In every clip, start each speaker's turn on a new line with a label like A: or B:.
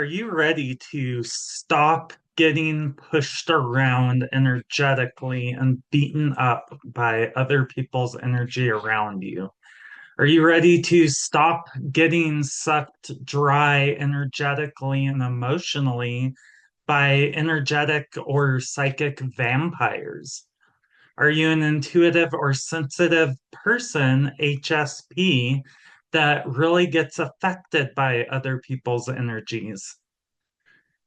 A: Are you ready to stop getting pushed around energetically and beaten up by other people's energy around you? Are you ready to stop getting sucked dry energetically and emotionally by energetic or psychic vampires? Are you an intuitive or sensitive person, HSP, that really gets affected by other people's energies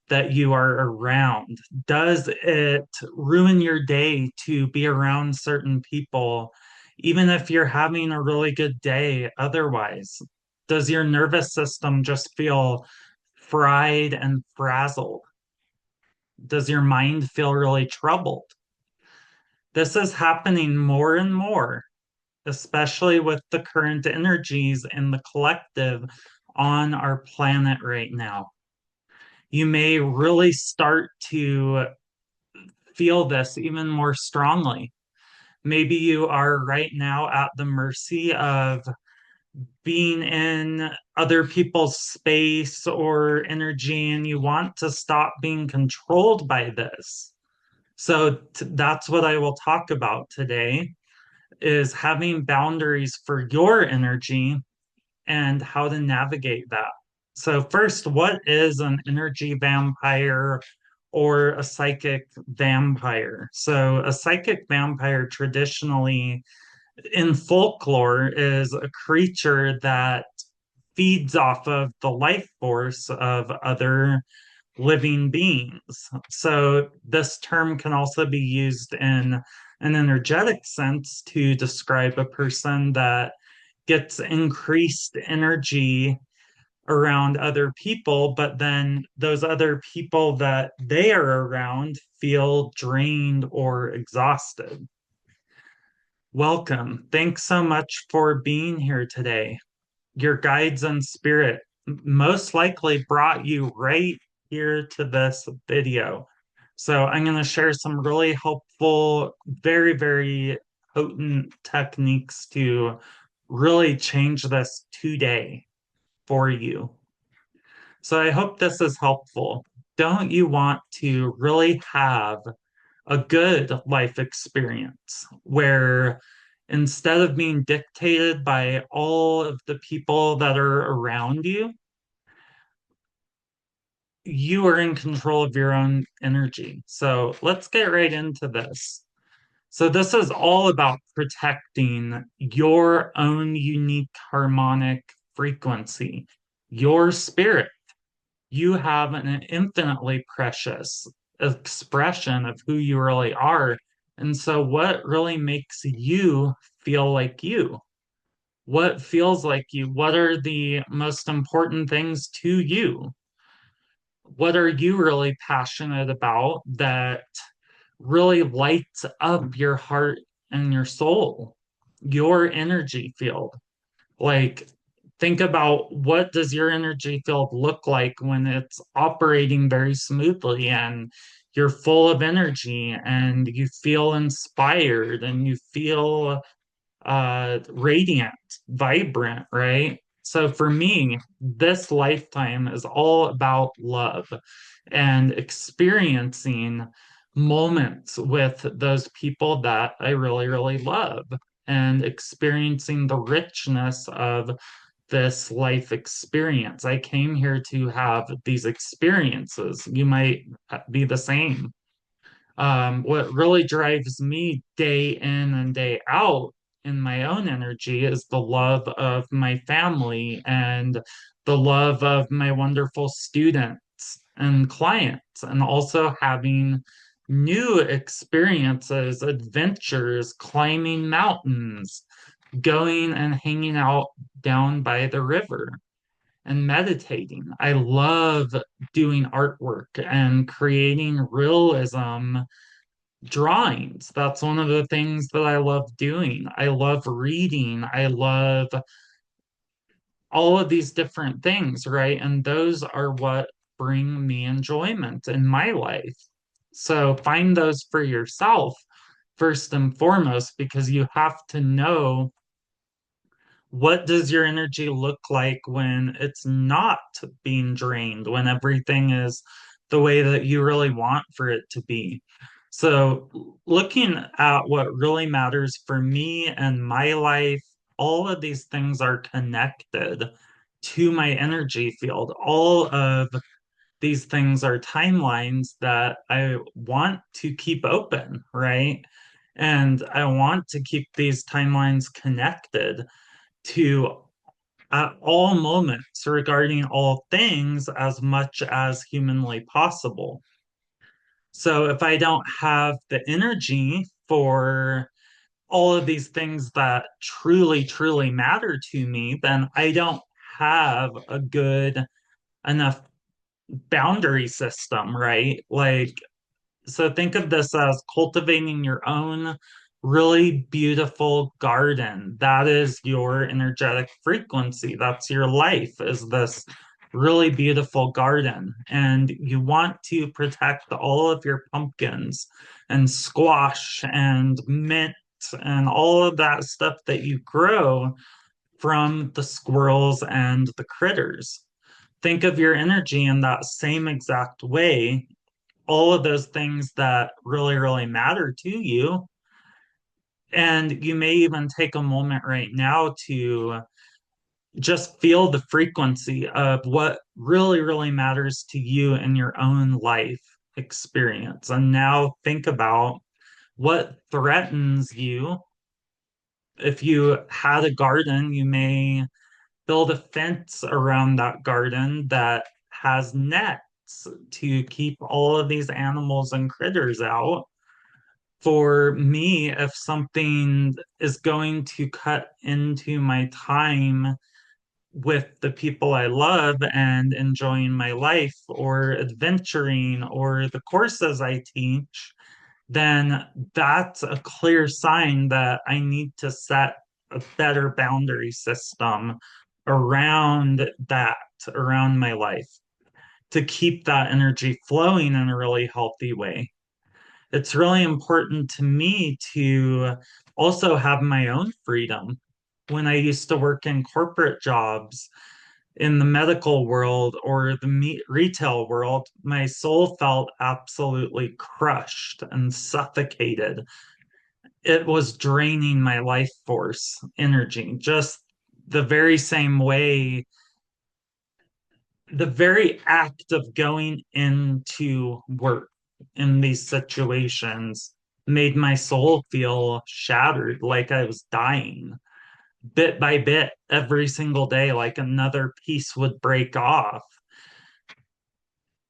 A: that you are around? Does it ruin your day to be around certain people, even if you're having a really good day otherwise? Does your nervous system just feel fried and frazzled? Does your mind feel really troubled? This is happening more and more, especially with the current energies in the collective on our planet right now. You may really start to feel this even more strongly. Maybe you are right now at the mercy of being in other people's space or energy, and you want to stop being controlled by this. So that's what I will talk about today is having boundaries for your energy and how to navigate that. So, first, what is an energy vampire or a psychic vampire? So, a psychic vampire traditionally in folklore is a creature that feeds off of the life force of other living beings. So, this term can also be used in an energetic sense to describe a person that gets increased energy around other people, but then those other people that they are around feel drained or exhausted. Welcome. Thanks so much for being here today. Your guides and spirit most likely brought you right here to this video. So I'm going to share some really helpful, very, very potent techniques to really change this today for you. So I hope this is helpful. Don't you want to really have a good life experience where instead of being dictated by all of the people that are around you, you are in control of your own energy? So let's get right into this. So, this is all about protecting your own unique harmonic frequency, your spirit. You have an infinitely precious expression of who you really are. And so, what really makes you feel like you? What feels like you? What are the most important things to you? What are you really passionate about that really lights up your heart and your soul, your energy field? Like, think about what does your energy field look like when it's operating very smoothly and you're full of energy and you feel inspired and you feel radiant, vibrant, right? So for me, this lifetime is all about love and experiencing moments with those people that I really, really love and experiencing the richness of this life experience. I came here to have these experiences. You might be the same. What really drives me day in and day out in my own energy is the love of my family and the love of my wonderful students and clients, and also having new experiences, adventures, climbing mountains, going and hanging out down by the river and meditating. I love doing artwork and creating realism drawings. That's one of the things that I love doing. I love reading. I love all of these different things, right? And those are what bring me enjoyment in my life. So find those for yourself first and foremost, because you have to know What does your energy look like when it's not being drained, when everything is the way that you really want for it to be? So, looking at what really matters for me and my life, all of these things are connected to my energy field. All of these things are timelines that I want to keep open, right? And I want to keep these timelines connected to at all moments regarding all things as much as humanly possible. So if I don't have the energy for all of these things that truly, truly matter to me, then I don't have a good enough boundary system, right? Like, so think of this as cultivating your own really beautiful garden. That is your energetic frequency. That's your life, is this really beautiful garden. And you want to protect all of your pumpkins and squash and mint and all of that stuff that you grow from the squirrels and the critters. Think of your energy in that same exact way. All of those things that really, really matter to you. And you may even take a moment right now to just feel the frequency of what really, really matters to you in your own life experience. And now think about what threatens you. If you had a garden, you may build a fence around that garden that has nets to keep all of these animals and critters out. For me, if something is going to cut into my time with the people I love and enjoying my life or adventuring or the courses I teach, then that's a clear sign that I need to set a better boundary system around that, around my life, to keep that energy flowing in a really healthy way. It's really important to me to also have my own freedom. When I used to work in corporate jobs in the medical world or the retail world, my soul felt absolutely crushed and suffocated. It was draining my life force energy, just the very same way. The very act of going into work in these situations made my soul feel shattered, like I was dying bit by bit every single day, like another piece would break off.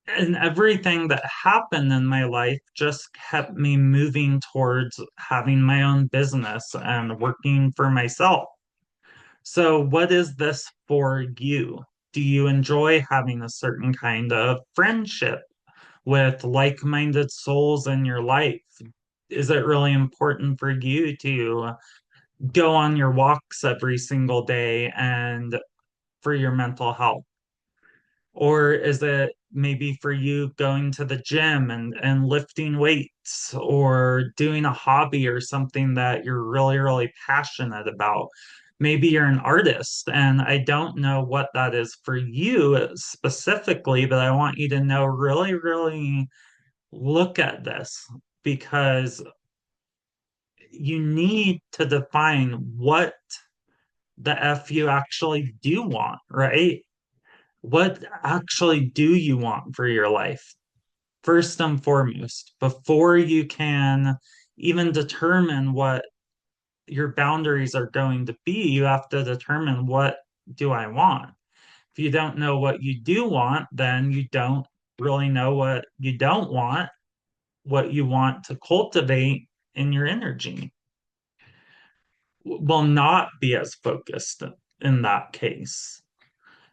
A: And everything that happened in my life just kept me moving towards having my own business and working for myself. So, what is this for you? Do you enjoy having a certain kind of friendship with like-minded souls in your life? Is it really important for you to go on your walks every single day and for your mental health? Or is it maybe for you going to the gym and lifting weights or doing a hobby or something that you're really, really passionate about? Maybe you're an artist, and I don't know what that is for you specifically, but I want you to know really, really look at this, because you need to define what the F you actually do want, right? What actually do you want for your life? First and foremost, before you can even determine what your boundaries are going to be, you have to determine, what do I want? If you don't know what you do want, then you don't really know what you don't want, what you want to cultivate in your energy will not be as focused in that case.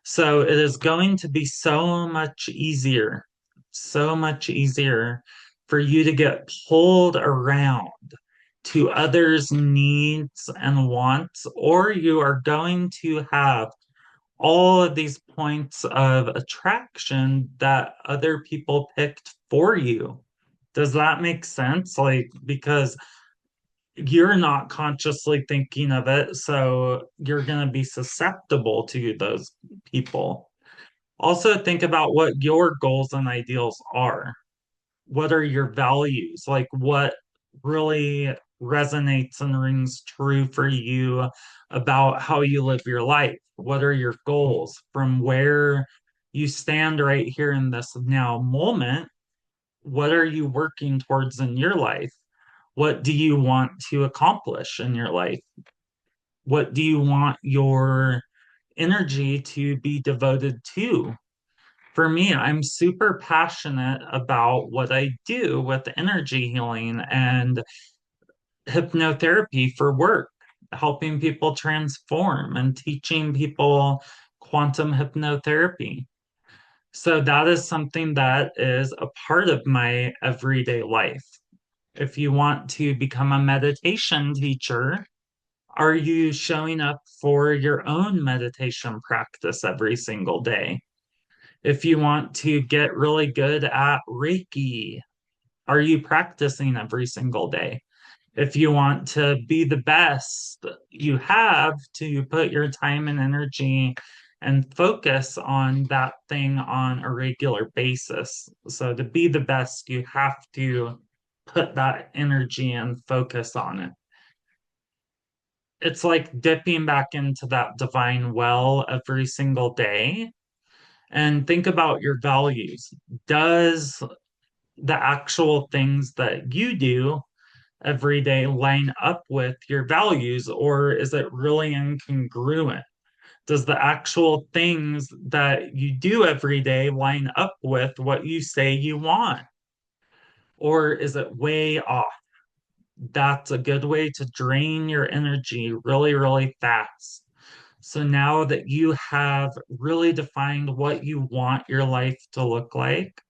A: So it is going to be so much easier for you to get pulled around to others' needs and wants, or you are going to have all of these points of attraction that other people picked for you. Does that make sense? Like, because you're not consciously thinking of it, so you're going to be susceptible to those people. Also, think about what your goals and ideals are. What are your values? Like, what really resonates and rings true for you about how you live your life? What are your goals from where you stand right here in this now moment? What are you working towards in your life? What do you want to accomplish in your life? What do you want your energy to be devoted to? For me, I'm super passionate about what I do with energy healing and hypnotherapy for work, helping people transform and teaching people quantum hypnotherapy. So that is something that is a part of my everyday life. If you want to become a meditation teacher, are you showing up for your own meditation practice every single day? If you want to get really good at Reiki, are you practicing every single day? If you want to be the best, you have to put your time and energy and focus on that thing on a regular basis. So, to be the best, you have to put that energy and focus on it. It's like dipping back into that divine well every single day and think about your values. Does the actual things that you do every day line up with your values, or is it really incongruent? Does the actual things that you do every day line up with what you say you want, or is it way off? That's a good way to drain your energy really, really fast. So now that you have really defined what you want your life to look like,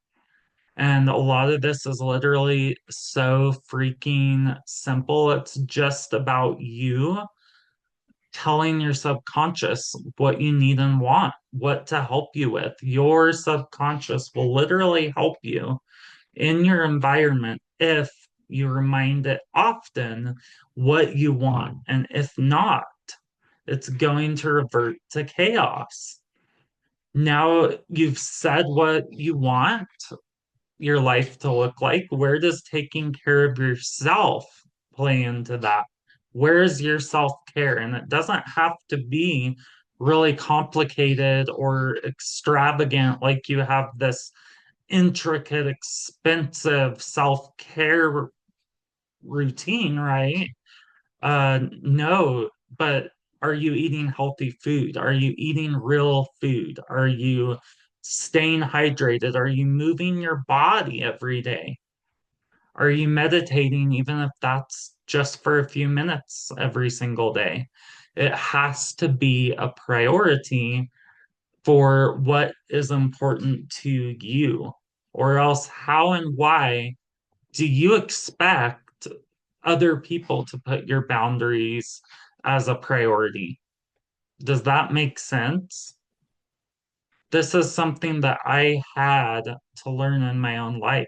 A: and a lot of this is literally so freaking simple. It's just about you telling your subconscious what you need and want, what to help you with. Your subconscious will literally help you in your environment if you remind it often what you want. And if not, it's going to revert to chaos. Now you've said what you want your life to look like? Where does taking care of yourself play into that? Where's your self care? And it doesn't have to be really complicated or extravagant, like you have this intricate, expensive self care routine, right? No, but are you eating healthy food? Are you eating real food? Are you staying hydrated? Are you moving your body every day? Are you meditating, even if that's just for a few minutes every single day? It has to be a priority for what is important to you, or else, how and why do you expect other people to put your boundaries as a priority? Does that make sense? This is something that I had to learn in my own life.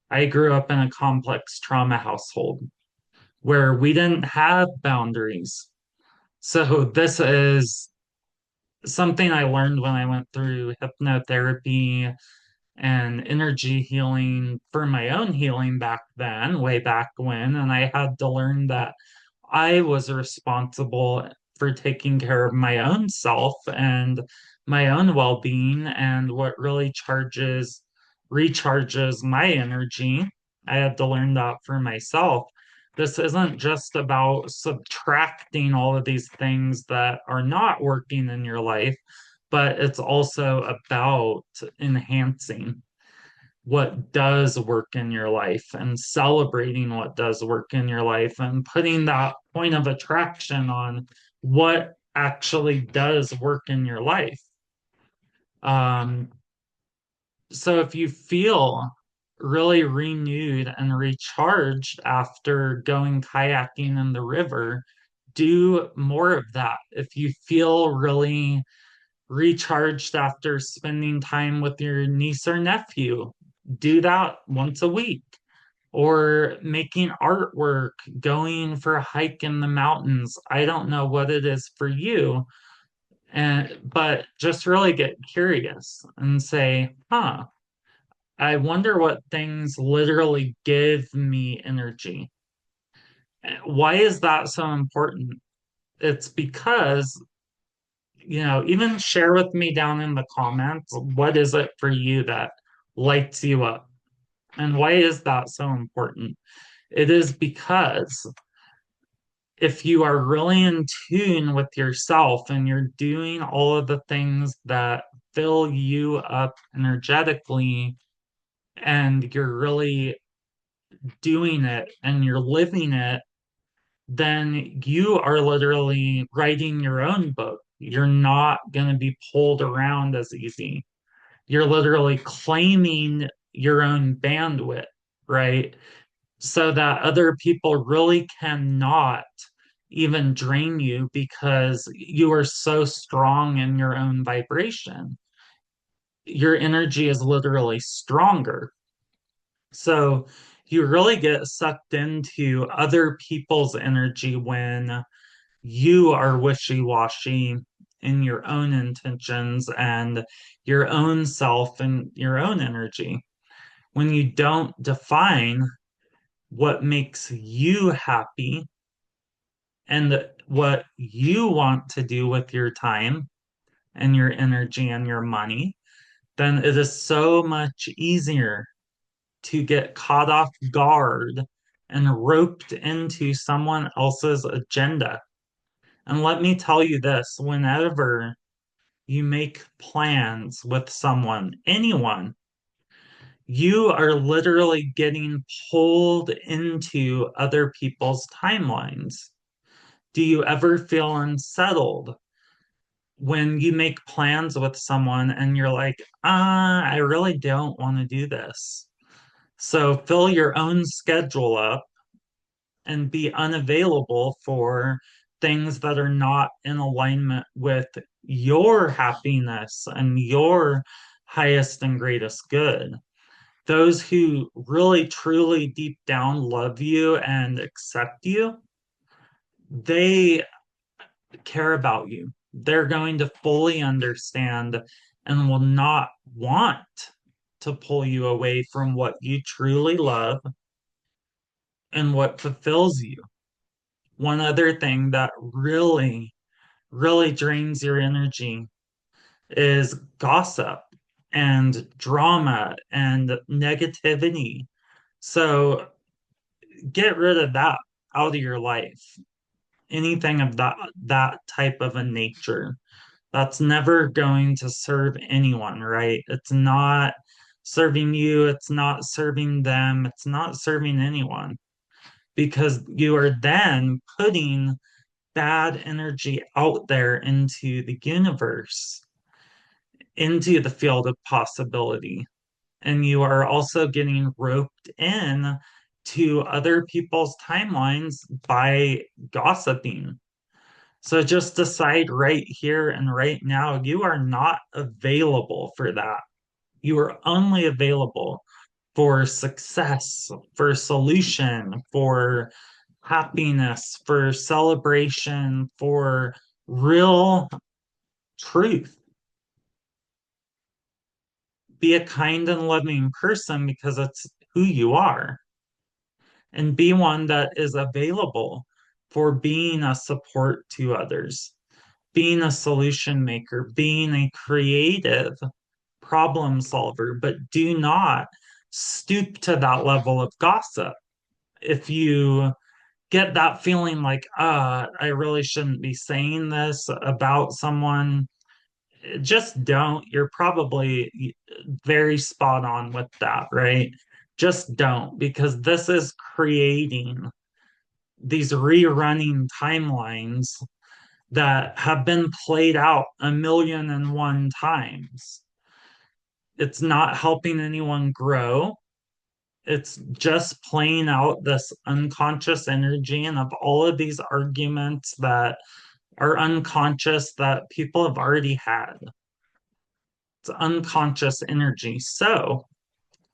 A: I grew up in a complex trauma household where we didn't have boundaries. So, this is something I learned when I went through hypnotherapy and energy healing for my own healing back then, way back when. And I had to learn that I was responsible for taking care of my own self and my own well being and what really recharges my energy. I had to learn that for myself. This isn't just about subtracting all of these things that are not working in your life, but it's also about enhancing what does work in your life and celebrating what does work in your life and putting that point of attraction on what actually does work in your life. Um, so if you feel really renewed and recharged after going kayaking in the river, do more of that. If you feel really recharged after spending time with your niece or nephew, do that once a week. or making artwork, going for a hike in the mountains. I don't know what it is for you, and but just really get curious and say, huh, I wonder what things literally give me energy. Why is that so important? It's because, even share with me down in the comments, what is it for you that lights you up? And why is that so important? It is because if you are really in tune with yourself and you're doing all of the things that fill you up energetically, and you're really doing it and you're living it, then you are literally writing your own book. You're not going to be pulled around as easy. You're literally claiming your own bandwidth, right? So that other people really cannot even drain you because you are so strong in your own vibration. Your energy is literally stronger. So you really get sucked into other people's energy when you are wishy-washy in your own intentions and your own self and your own energy. When you don't define what makes you happy and what you want to do with your time and your energy and your money, then it is so much easier to get caught off guard and roped into someone else's agenda. And let me tell you this, whenever you make plans with someone, anyone, you are literally getting pulled into other people's timelines. Do you ever feel unsettled when you make plans with someone and you're like, I really don't want to do this? So fill your own schedule up and be unavailable for things that are not in alignment with your happiness and your highest and greatest good. Those who really, truly, deep down love you and accept you, they care about you. They're going to fully understand and will not want to pull you away from what you truly love and what fulfills you. One other thing that really, really drains your energy is gossip and drama and negativity. So get rid of that out of your life. Anything of that type of a nature. That's never going to serve anyone, right? It's not serving you, it's not serving them, it's not serving anyone because you are then putting bad energy out there into the universe, into the field of possibility. And you are also getting roped in to other people's timelines by gossiping. So just decide right here and right now, you are not available for that. You are only available for success, for solution, for happiness, for celebration, for real truth. Be a kind and loving person because it's who you are, and be one that is available for being a support to others, being a solution maker, being a creative problem solver, but do not stoop to that level of gossip. If you get that feeling like, I really shouldn't be saying this about someone, just don't. You're probably very spot on with that, right? Just don't, because this is creating these rerunning timelines that have been played out a million and one times. It's not helping anyone grow. It's just playing out this unconscious energy and of all of these arguments that are unconscious that people have already had. It's unconscious energy. So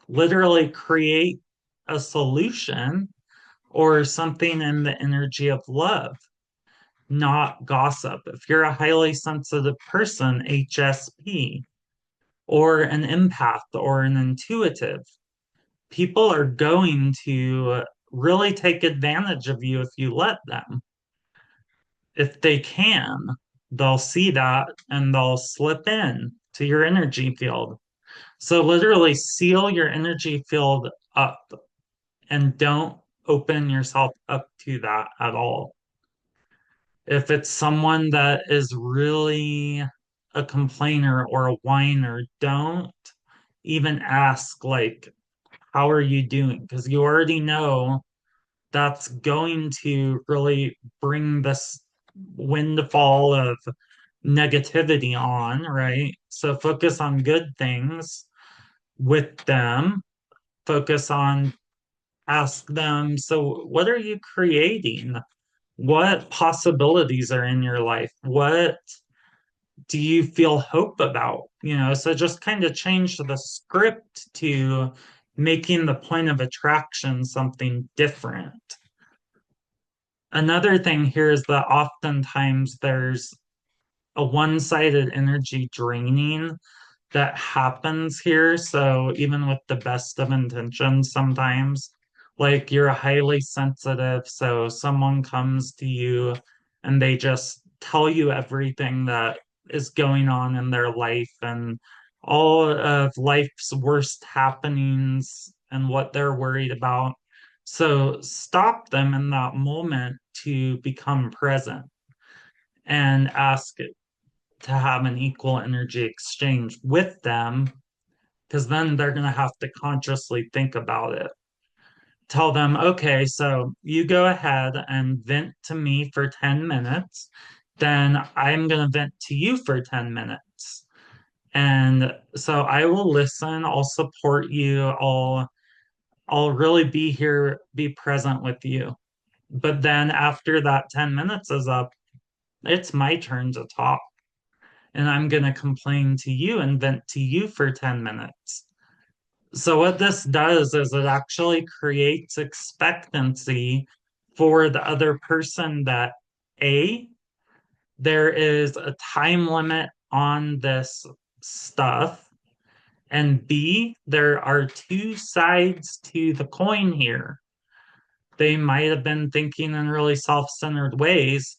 A: literally create a solution or something in the energy of love, not gossip. If you're a highly sensitive person, HSP, or an empath or an intuitive, people are going to really take advantage of you if you let them. If they can, they'll see that and they'll slip in to your energy field. So literally seal your energy field up and don't open yourself up to that at all. If it's someone that is really a complainer or a whiner, don't even ask, like, how are you doing? Because you already know that's going to really bring this windfall of negativity on, right? So focus on good things with them. Focus on, ask them, so what are you creating? What possibilities are in your life? What do you feel hope about? So just kind of change the script to making the point of attraction something different. Another thing here is that oftentimes there's a one-sided energy draining that happens here. So even with the best of intentions, sometimes, like you're highly sensitive, so someone comes to you and they just tell you everything that is going on in their life and all of life's worst happenings and what they're worried about. So stop them in that moment to become present and ask to have an equal energy exchange with them, because then they're going to have to consciously think about it. Tell them, okay, so you go ahead and vent to me for 10 minutes, then I'm going to vent to you for 10 minutes. And so I will listen, I'll support you, I'll really be here, be present with you. But then after that 10 minutes is up, it's my turn to talk. And I'm going to complain to you and vent to you for 10 minutes. So, what this does is it actually creates expectancy for the other person that A, there is a time limit on this stuff, and B, there are two sides to the coin here. They might have been thinking in really self centered ways.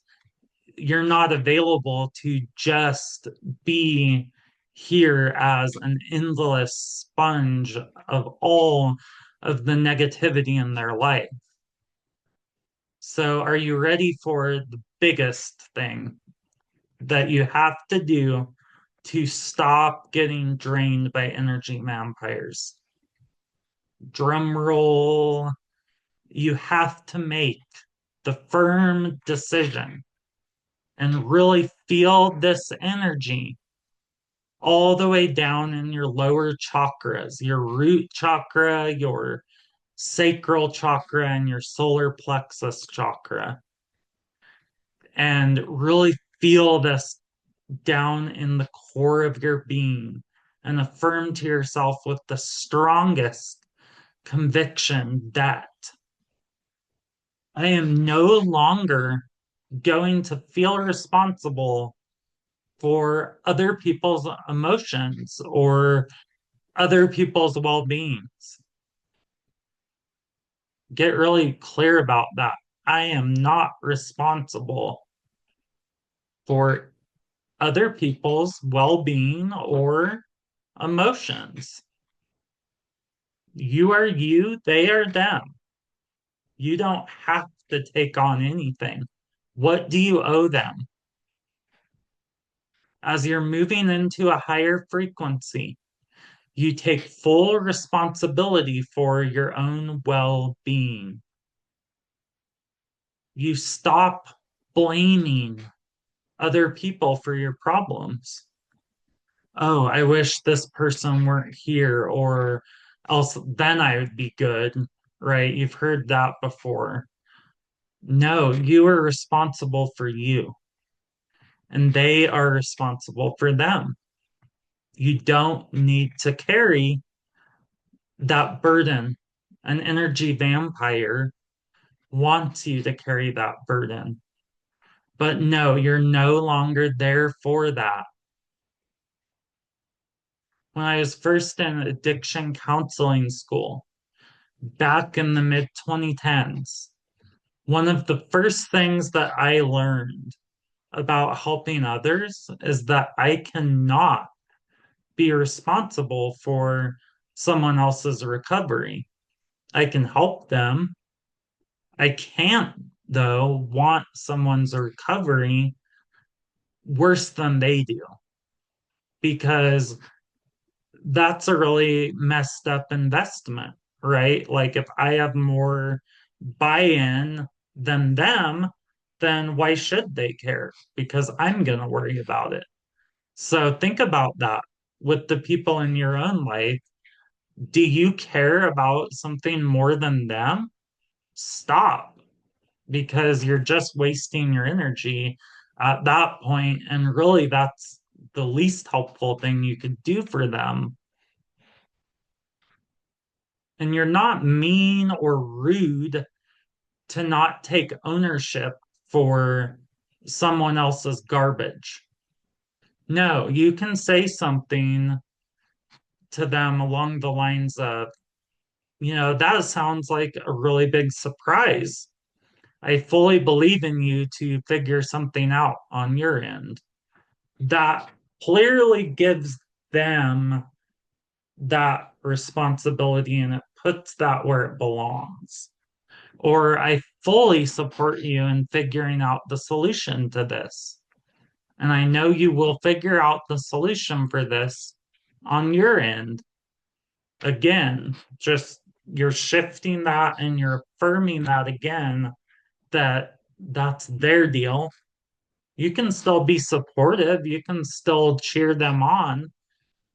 A: You're not available to just be here as an endless sponge of all of the negativity in their life. So, are you ready for the biggest thing that you have to do to stop getting drained by energy vampires? Drum roll. You have to make the firm decision and really feel this energy all the way down in your lower chakras, your root chakra, your sacral chakra, and your solar plexus chakra. And really feel this down in the core of your being and affirm to yourself with the strongest conviction that I am no longer going to feel responsible for other people's emotions or other people's well-beings. Get really clear about that. I am not responsible for other people's well-being or emotions. You are you, they are them. You don't have to take on anything. What do you owe them? As you're moving into a higher frequency, you take full responsibility for your own well being. You stop blaming other people for your problems. Oh, I wish this person weren't here, or else then I would be good, right? You've heard that before. No, you are responsible for you, and they are responsible for them. You don't need to carry that burden An energy vampire wants you to carry that burden. But no, you're no longer there for that. When I was first in addiction counseling school back in the mid 2010s, one of the first things that I learned about helping others is that I cannot be responsible for someone else's recovery. I can help them. I can't, though, want someone's recovery worse than they do because that's a really messed up investment, right? Like if I have more buy-in than them, then why should they care? Because I'm going to worry about it. So think about that with the people in your own life. Do you care about something more than them? Stop, because you're just wasting your energy at that point, and really that's the least helpful thing you could do for them. And you're not mean or rude to not take ownership for someone else's garbage. No, you can say something to them along the lines of, that sounds like a really big surprise. I fully believe in you to figure something out on your end. That clearly gives them that responsibility and it puts that where it belongs. Or I fully support you in figuring out the solution to this. And I know you will figure out the solution for this on your end. Again, just you're shifting that and you're affirming that again, that that's their deal. You can still be supportive, you can still cheer them on,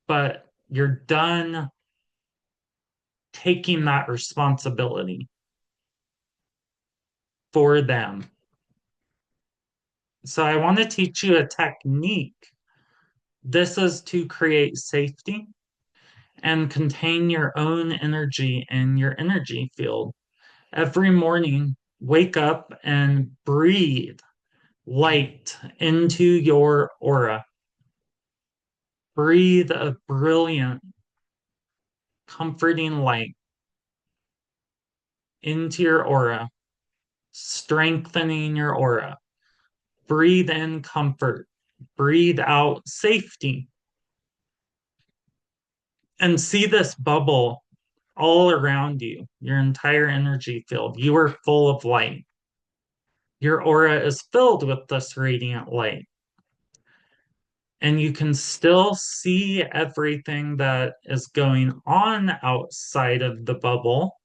A: but you're done taking that responsibility for them. So I want to teach you a technique. This is to create safety and contain your own energy in your energy field. Every morning, wake up and breathe light into your aura. Breathe a brilliant, comforting light into your aura, strengthening your aura. Breathe in comfort, breathe out safety, and see this bubble all around you, your entire energy field. You are full of light. Your aura is filled with this radiant light. And you can still see everything that is going on outside of the bubble,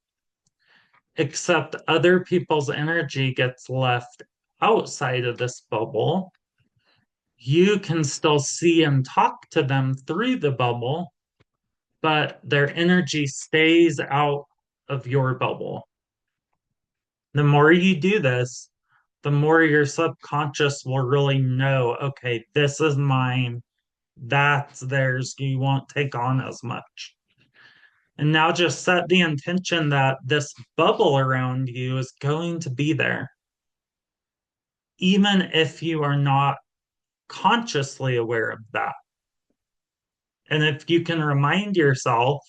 A: except other people's energy gets left outside of this bubble. You can still see and talk to them through the bubble, but their energy stays out of your bubble. The more you do this, the more your subconscious will really know, okay, this is mine, that's theirs, you won't take on as much. And now just set the intention that this bubble around you is going to be there, even if you are not consciously aware of that. And if you can remind yourself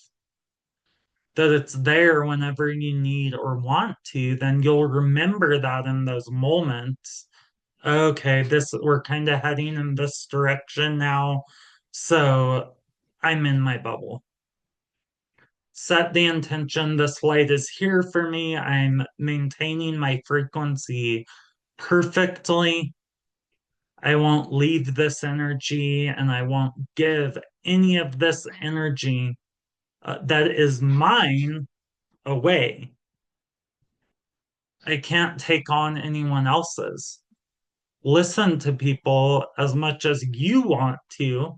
A: that it's there whenever you need or want to, then you'll remember that in those moments. Okay, this we're kind of heading in this direction now. So I'm in my bubble. Set the intention. This light is here for me. I'm maintaining my frequency perfectly. I won't leave this energy and I won't give any of this energy that is mine away. I can't take on anyone else's. Listen to people as much as you want to,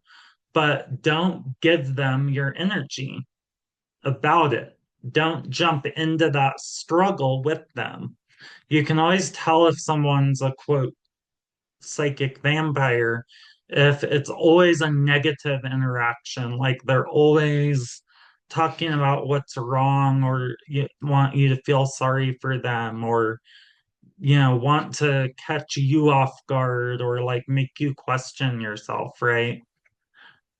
A: but don't give them your energy about it. Don't jump into that struggle with them. You can always tell if someone's a quote psychic vampire if it's always a negative interaction, like they're always talking about what's wrong, or want you to feel sorry for them, or want to catch you off guard, or like make you question yourself, right?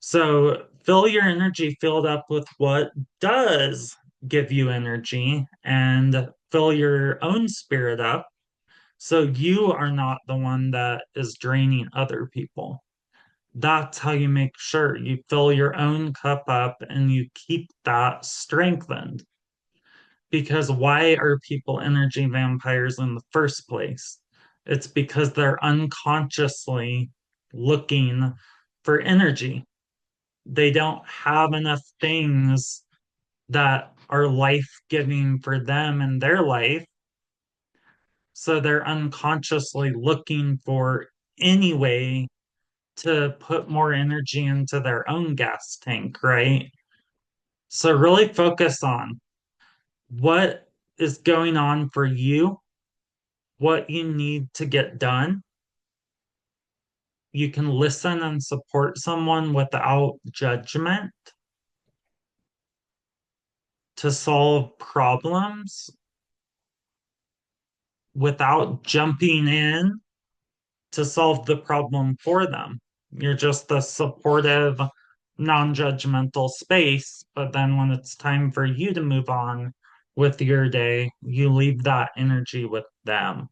A: So fill your energy filled up with what does give you energy, and fill your own spirit up so you are not the one that is draining other people. That's how you make sure you fill your own cup up and you keep that strengthened. Because why are people energy vampires in the first place? It's because they're unconsciously looking for energy. They don't have enough things that are life giving for them in their life. So they're unconsciously looking for any way to put more energy into their own gas tank, right? So really focus on what is going on for you, what you need to get done. You can listen and support someone without judgment to solve problems without jumping in to solve the problem for them. You're just a supportive, non judgmental space. But then when it's time for you to move on with your day, you leave that energy with them.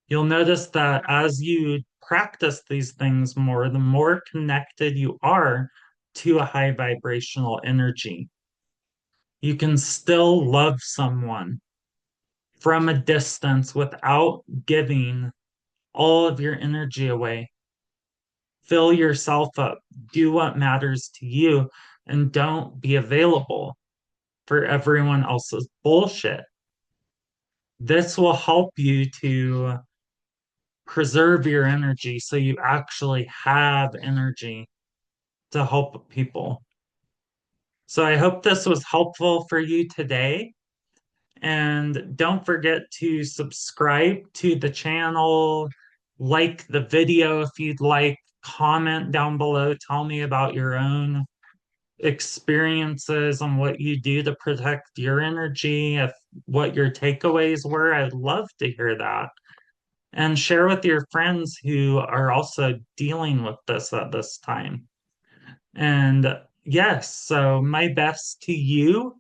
A: You'll notice that as you practice these things more, the more connected you are to a high vibrational energy. You can still love someone from a distance without giving all of your energy away. Fill yourself up, do what matters to you, and don't be available for everyone else's bullshit. This will help you to preserve your energy so you actually have energy to help people. So I hope this was helpful for you today. And don't forget to subscribe to the channel, like the video if you'd like, comment down below, tell me about your own experiences on what you do to protect your energy, if what your takeaways were. I'd love to hear that. And share with your friends who are also dealing with this at this time. And yes, so my best to you,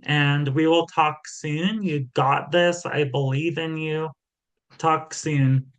A: and we will talk soon. You got this. I believe in you. Talk soon.